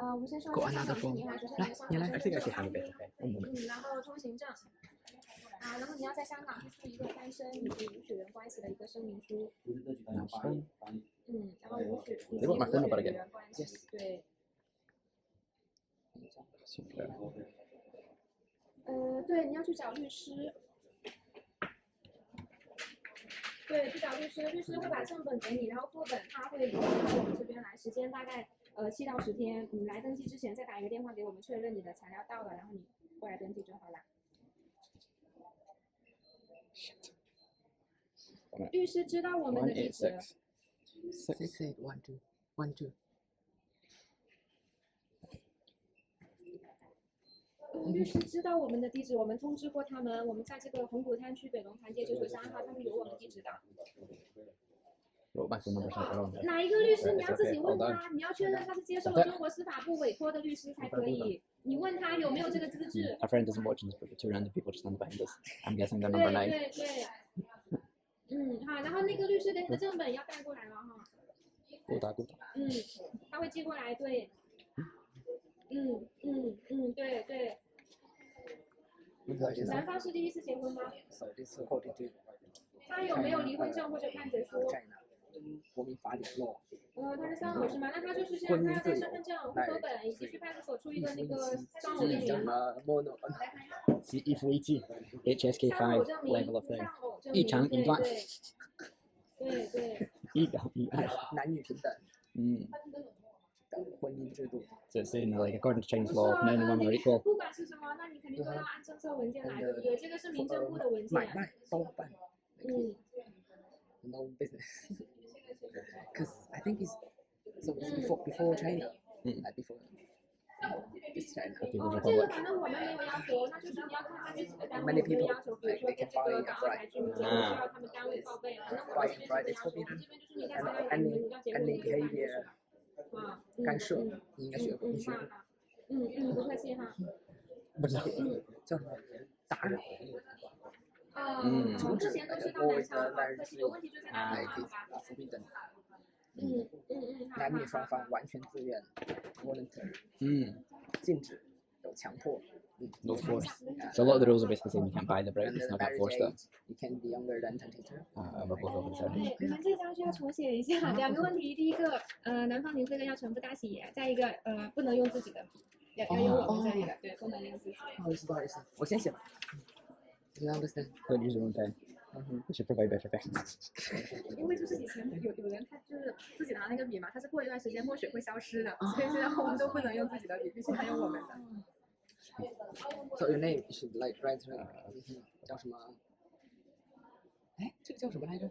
我们先说 Got 一下 another 香港 form. 你还是来，你来。I think I can handle it. Okay. One 嗯， moment. 然后通行证，然后你要在香港提出一个单身以及无血缘关系的一个声明书，然后无血以及无血缘关系，对。对，你要去找律师。对，去找律师，律师会把正本给你，然后副本他会邮到我们这边来，时间大概7到10天。你来登记之前再打一个电话给我们确认你的材料到了，然后你过来登记就好了。律师知道我们的地址。6681212。律师知道我们的地址，我们通知过他们，我们在这个红谷滩区北龙盘街993号，他们有我们地址的。哪一个律师你要自己问他，你要确认他是接受了中国司法部委托的律师才可以。你问他有没有这个资质。Our friend doesn't watch this, but the two random people just stand behind us. I'm guessing they're number 9. 对。好，然后那个律师给你的正本要带过来了哈。他会寄过来，对。对。男方是第一次结婚吗？他有没有离婚证或者判决书？国民法典漏。他是丧偶是吗？那他就是这样，他要带身份证、户口本以及去派出所出一个那个丧偶证明。一夫一妻 HSK5 level of thing. 一长一短。对。一表一爱。男女平等。婚姻制度。So it's saying like according to Chinese law, men and women are equal. 不管是什么，那你肯定都要按政策文件来，对不对？这个是民政部的文件。买卖包办。No business. Because I think it's before China. Like before. This China. 这个反正我们没有要求，那就是你要看他具体的单位有没有要求，比如说这个港澳台居民证需要他们单位报备，那我们这边是没要求，这边就是你带材料来，你要结婚你就可以。干涉，你应该学过，你学过。不客气哈。不知道，叫什么？打扰。从之前都是当男强化，可惜有问题就在男强化吧。不平等。男女双方完全自愿 ，voluntary。禁止有强迫。No force. So a lot of the rules are basically saying you can't buy the bride, it's not that forced them. You can be younger than 22. We're both over 30. 你们这张需要重写一下，2个问题，第一个，男方您这个要全部大写，再一个，不能用自己的笔，要用我们这里的，对，不能用自己。不好意思，我先写吧。You understand? Don't use your own pen. We should provide better pens. 因为就是以前有人他就是自己拿那个笔嘛，他是过一段时间墨水会消失的，所以现在我们都不能用自己的笔，必须还用我们的。So your name should like write 叫什么？哎，这个叫什么来着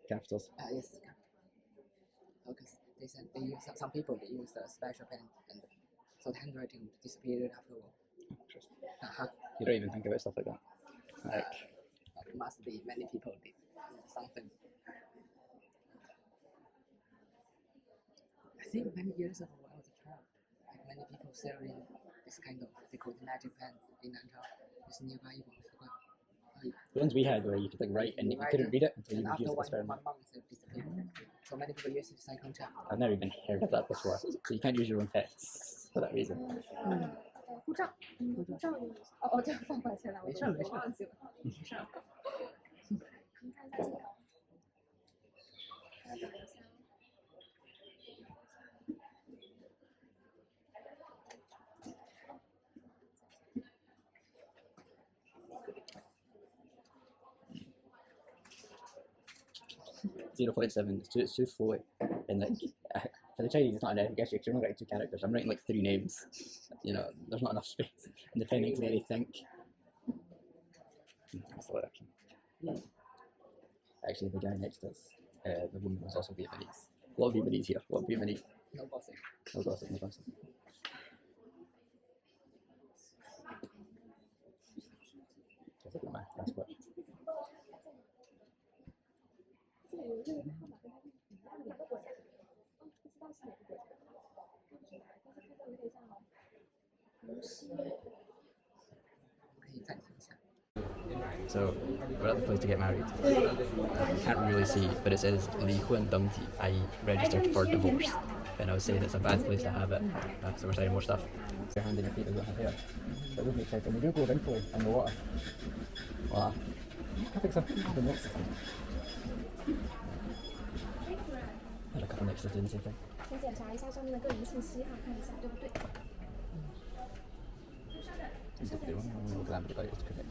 Capitals. Yes. Because they said they use some people they use a special pen and so the handwriting disappeared after a while. You don't even think about stuff like that. Like, must be many people did something. I think many years ago I was a child, like many people selling this kind of they call it magic pen in Nanchao. It's nearby the ones we had where you could like write and you couldn't read it until you after used the one experiment. month it disappeared. So many people use it cyclone check. I've never even heard of that before. So you can't use your own pens for that reason. 护照，这个放过来了，我忘记了。没事。您看一下这个。.7. It's too flowy, and like for the Chinese, it's not enough. I guess you're only writing 2 characters. I'm writing like 3 names. You know, there's not enough space, and depending on where they think. That's the word actually, the guy next to us, the woman was also Vietnamese. A lot of Vietnamese here. A lot of Vietnamese. No gossip. No gossip. No gossip. Just look at my passport. 有一个人号码跟他是一样的，哪个国家？不知道是哪个国家。但是看到有点像无锡。可以暂停一下。So we're at the place to get married. Can't really see, but it says 离婚登记, i.e. registered for divorce. and I was saying it's a bad place to have it, so we're signing more stuff. Your hand and your feet as don't have hair. But it does make sense, and they do go eventually in the water. Wow. I think so. The next. There's a couple next to doing the same thing. 先检查一下上面的个人信息哈，看一下对不对。 Look at that, but it's perfect.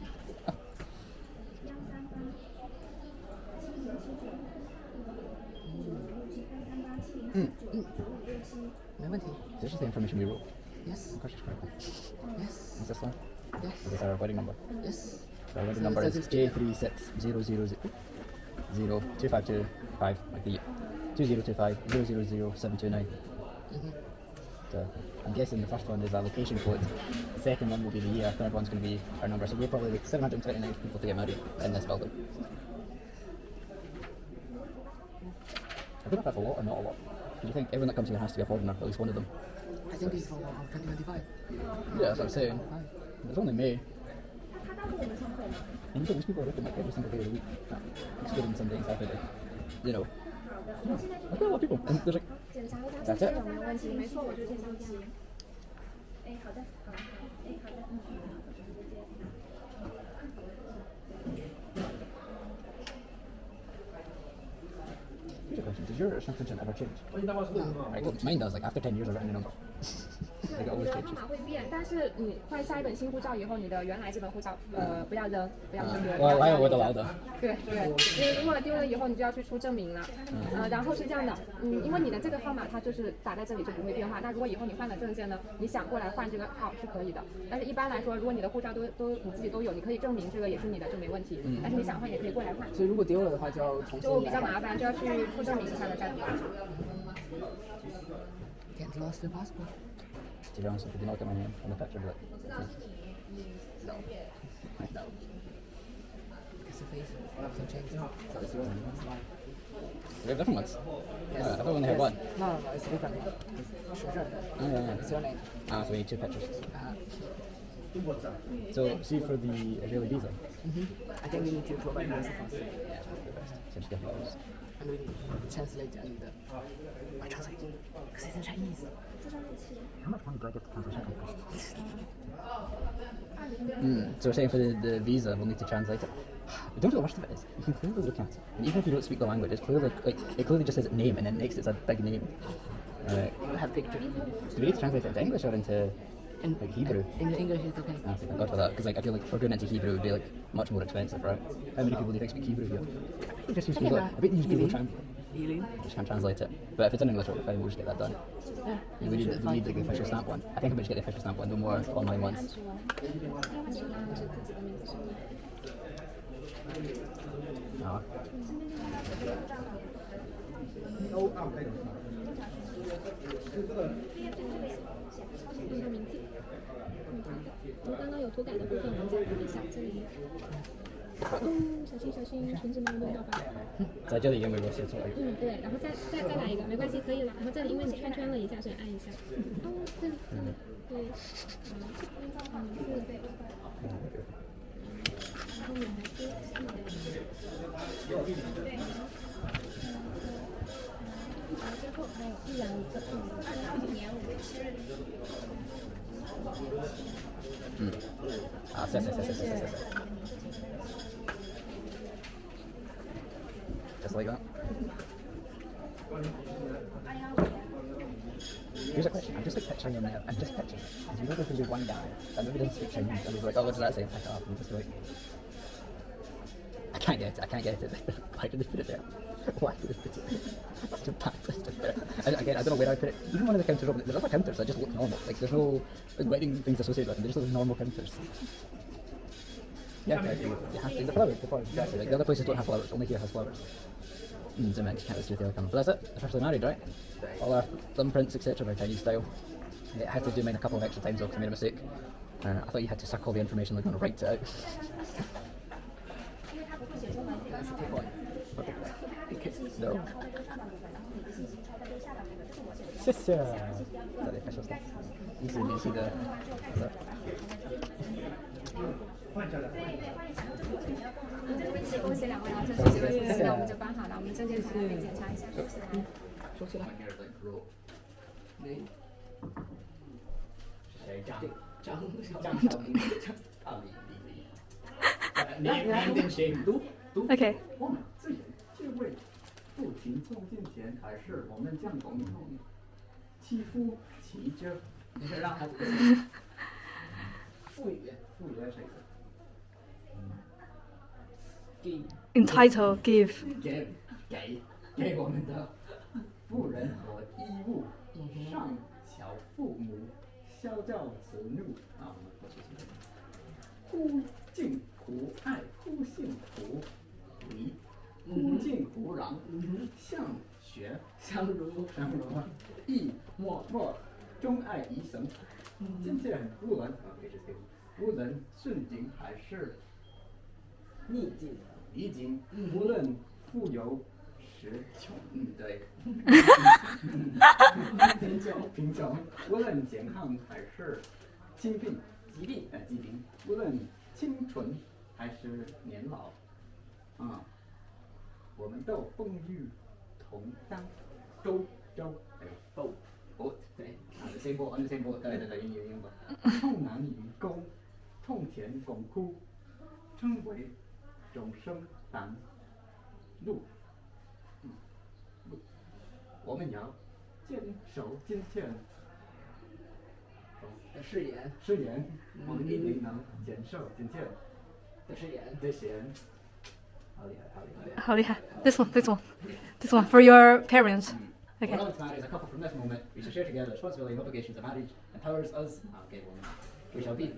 没问题。 This is the information we wrote. Yes. Of course it's correct. Yes. Is this one? Yes. Is this our wedding number? Yes. So our wedding So number is this is J360002525, like the 2025000729. So I'm guessing the first one is our location code. The second one will be the year. Third one's going to be our number. So we're probably like 729 people to get married in this building. I don't know if that's a lot or not a lot. Do you think everyone that comes here has to be a foreigner, at least one of them? I think it's for 2025. Yeah, that's what I'm saying. Hi. It's only May. And you think these people are looking like every single day of the week, excluding Sunday and Saturday. You know. That's not a lot of people. And there's like, 检查一下 That's 这 it. 有没有问题？没错，我就这张题。哎，好的，好，哎，好的，here's a question. Does your circumcision ever change? Right, well, mine does. Like after 10 years, I've written a number. 对， Like it 你 always 的号 changes. 码会变，但是你换下一本新护照以后，你的原来这本护照，不要扔，不要扔丢。我还有我的不要老的。对对，因为如果丢了以后，你就要去出证明了。然后是这样的，因为你的这个号码它就是打在这里就不会变化。那如果以后你换了证件呢，你想过来换这个号是可以的。但是一般来说，如果你的护照都你自己都有，你可以证明这个也是你的就没问题。但是你想换也可以过来换，所以如果丢了的话，就要重新就比较麻烦，就要去出证明才能再丢。 Get lost your passport. To be honest, if you not get my name on the picture, but No. no. Because the face also changed. So it's yours. It's mine. We have different ones. Yes. I thought we only had one. No, it's different. It's Shenzhen. Oh, yeah. It's your name. Ah, so we need two pictures. Uh, So, see for the Israeli visa. I think we need to provide both of us. Yeah, so just get those. And we translate and I translate because it's in Chinese. How much money do I get to translation cost? So we're saying for the visa, we'll need to translate it. But don't know what the worst of it is. You can clearly look at it. And even if you don't speak the language, it's clearly like it clearly just says name and then next it's a big name. We have pictures. Do we need to translate it into English or into like Hebrew? In English, it's okay. Oh, thank God for that, because like I feel like if we're going into Hebrew, it would be like much more expensive, right? How many people do you think speak Hebrew here? I bet you just use Google. I bet you use Google Translate. Really? Just can't translate it. But if it's in English, we'll fine. We'll just get that done. Yeah. We need like, the official stamp one. I think I might just get the official stamp one. No more online ones. Ah. 你的名字，我刚刚有涂改的部分，我们再补一下这里。小心小心，裙子没有弄到吧？在这里因为我写错了。对，然后再来一个，没关系，可以了。然后这里因为你圈圈了一下，所以按一下。这里，对，对。然后女孩子，然后最后还有一人一个2020年5月7日。啊，谢谢。Just like that. Here's a question. I'm just like picturing him there. I'm just picturing. You know, there's one guy that maybe doesn't speak Chinese, and he's like, "Oh, what does that say?" Pick it up, and just like, I can't get it. Why did they put it there? Why did they put it there? It's a bad place to put it. And again, I don't know where I put it. Even one of the counters over there's other counters that just look normal. Like there's no wedding things associated with them. They're just like normal counters. Yeah, you have to. The flowers. Exactly. Like the other places don't have flowers. Only here has flowers. Zoom in, can't see the other camera. But that's it. Officially married, right? All our thumbprints, etc. are Chinese style. I had to do mine a couple of extra times though because I made a mistake. I thought you had to suck all the information like on write it out. No. Sister. Is that the official stuff? You see the.对不起，恭喜两位啊，这是这个日子，那我们就办好了，我们证件材料可以检查一下，收起来。收起来。name 谁？张张张小明，啊你跟谁读？OK，我们这位父亲从今前还是我们将公公欺负妻子，你是让他赋予父原谁给 entitle give 给我们的夫人和义务，上孝父母，孝教子女啊，我学习忽敬忽爱，忽信忽礼，忽敬忽让，向学相如义莫钟爱一生。今天无论顺境还是逆境，逆境，无论富有是穷，对，贫穷，无论健康还是疾病，无论青春还是年老，我们都风雨同当，周，对，same boat，对，英文，痛难与共，痛甜共苦，成为众生担路。我们要坚守今天的誓言，我们一定能坚守今天的誓言。好厉害。好厉害。This one for your parents. Okay. What else matters, a couple from this moment, we shall share together responsibility and obligations of marriage, empowers us, we shall be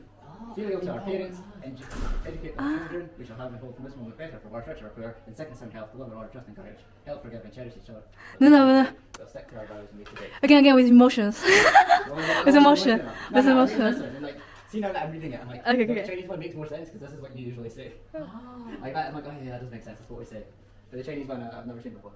filial to our parents, and educate our children, we shall have and hold from this moment better for worse, richer or poorer, in sickness and health, love and honor, trust and courage, help, forgive and cherish each other. No. We'll stick to our vows and meet today. Again with emotions. With emotion. With emotion. Like, see now that I'm reading it, I'm like, Okay. the Chinese one makes more sense because this is what you usually say. Like that, I'm like, oh yeah, that does make sense, that's what we say. But the Chinese one I've never seen before.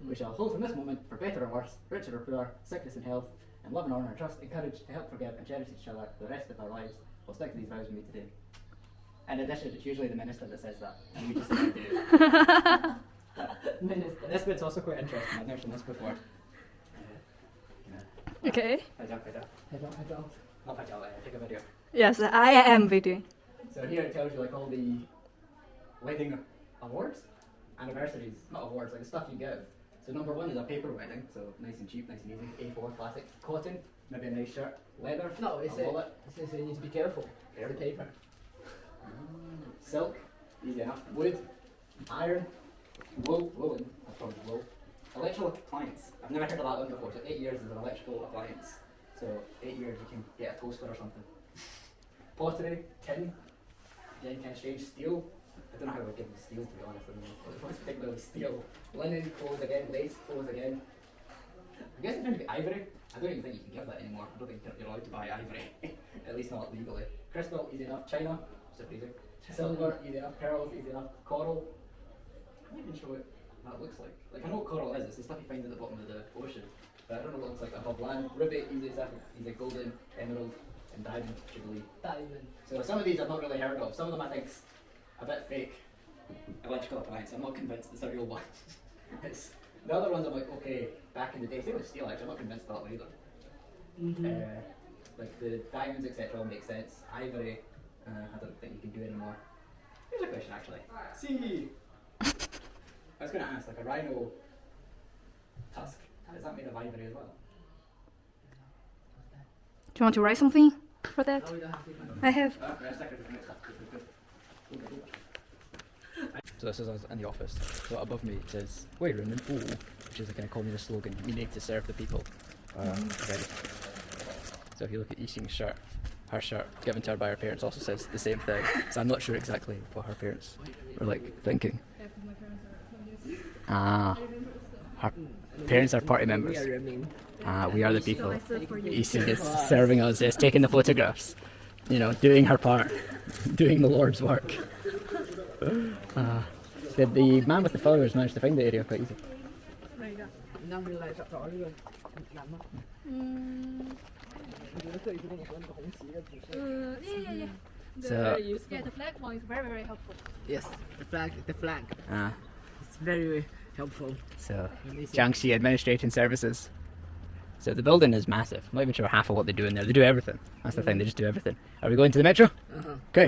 We shall hold from this moment, for better or worse, richer or poorer, sickness and health, and love and honour and trust and courage to help, forgive and cherish each other for the rest of our lives. We'll stick to these vows we made today. In addition, it's usually the minister that says that, and we just say do it. Minister. This bit's also quite interesting, I've never seen this before. Okay. I don't. Not take a video. Yes, I am videoing. So here it tells you like all the wedding awards, anniversaries, not awards, like the stuff you give. So number 1 is a paper wedding, so nice and cheap, nice and easy, A4 classic, cotton, maybe a nice shirt, leather, No, it a says wallet, you need to be careful. It's the paper. silk, easy enough, wood, iron, woolen, that's probably wool, electrical appliance. I've never heard of that one before, so 8 years is an electrical appliance. So 8 years you can get a toaster or something. Pottery, tin, then kind of strange, steel. I don't know how I would give them steel to be honest. I mean, what's particularly steel? Linen, clothes again, lace, clothes again. I guess it's going to be ivory. I don't even think you can give that anymore. I don't think you're allowed to buy ivory. At least not legally. Crystal, easy enough. China, super easy. Silver, easy enough. Pearls, easy enough. Coral. I'm not even sure what that looks like. Like I know what coral is. It's the stuff you find at the bottom of the ocean. But I don't know what it looks like above land. Ruby, easy enough. Easy golden, emerald, and diamond, jubilee. Diamond. So some of these I've not really heard of. Some of them I think's a bit fake. Electrical appliance. I'm not convinced it's a real one. The other ones I'm like, okay, back in the day, same with steel actually, I'm not convinced that one either. Like the diamonds etc. all make sense. Ivory, I don't think you can do anymore. Here's a question actually. See, I was going to ask, like a rhino tusk, is that made of ivory as well? Do you want to write something for that? No, we don't have to. I have. So this is us in the office. So above me it says "Wairen and Fool," which is a kind of communist slogan, meaning to serve the people. Ready. So if you look at Yixing's shirt, her shirt given to her by her parents also says the same thing. So I'm not sure exactly what her parents were like thinking. Her parents are party members. We are the people. Yixing is serving us, is taking the photographs, you know, doing her part, doing the Lord's work. Did the man with the followers manage to find the area quite easy? Năm bên này sắp rõ luôn. Lắm á. Yeah, the flag one is very, very helpful. Yes, the flag. It's very helpful. So, Jiangxi Administration Services. So the building is massive. I'm not even sure half of what they do in there. They do everything. That's the thing. They just do everything. Are we going to the metro? Okay.